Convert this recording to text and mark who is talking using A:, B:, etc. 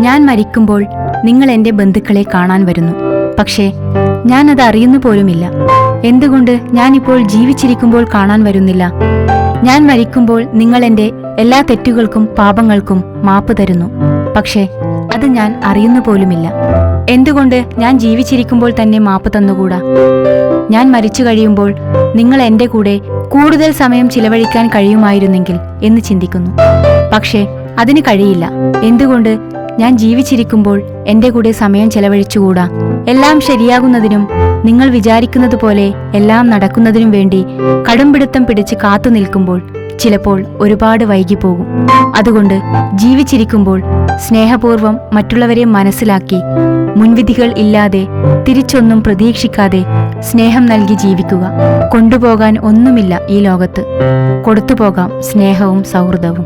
A: ഞാൻ മരിക്കുമ്പോൾ നിങ്ങൾ എൻ്റെ ബന്ധുക്കളെ കാണാൻ വരുന്നു. പക്ഷേ ഞാനത് അറിയുന്നു പോലുമില്ല. എന്തുകൊണ്ട് ഞാനിപ്പോൾ ജീവിച്ചിരിക്കുമ്പോൾ കാണാൻ വരുന്നില്ല? ഞാൻ മരിക്കുമ്പോൾ നിങ്ങൾ എൻ്റെ എല്ലാ തെറ്റുകൾക്കും പാപങ്ങൾക്കും മാപ്പ് തരുന്നു. പക്ഷേ അത് ഞാൻ അറിയുന്നു പോലുമില്ല. എന്തുകൊണ്ട് ഞാൻ ജീവിച്ചിരിക്കുമ്പോൾ തന്നെ മാപ്പ് തന്നുകൂടാ? ഞാൻ മരിച്ചു കഴിയുമ്പോൾ നിങ്ങൾ എൻ്റെ കൂടെ കൂടുതൽ സമയം ചിലവഴിക്കാൻ കഴിയുമായിരുന്നെങ്കിൽ എന്ന് ചിന്തിക്കുന്നു. പക്ഷേ അതിന് കഴിയില്ല. എന്തുകൊണ്ട് ഞാൻ ജീവിച്ചിരിക്കുമ്പോൾ എൻ്റെ കൂടെ സമയം ചെലവഴിച്ചുകൂടാ? എല്ലാം ശരിയാകുന്നതിനും നിങ്ങൾ വിചാരിക്കുന്നത് പോലെ എല്ലാം നടക്കുന്നതിനും വേണ്ടി കടുംപിടുത്തം പിടിച്ച് കാത്തു നിൽക്കുമ്പോൾ ചിലപ്പോൾ ഒരുപാട് വൈകിപ്പോകും. അതുകൊണ്ട് ജീവിച്ചിരിക്കുമ്പോൾ സ്നേഹപൂർവ്വം മറ്റുള്ളവരെ മനസ്സിലാക്കി മുൻവിധികൾ ഇല്ലാതെ തിരിച്ചൊന്നും പ്രതീക്ഷിക്കാതെ സ്നേഹം നൽകി ജീവിക്കുക. കൊണ്ടുപോകാൻ ഒന്നുമില്ല ഈ ലോകത്ത്. കൊടുത്തുപോകാം സ്നേഹവും സൗഹൃദവും.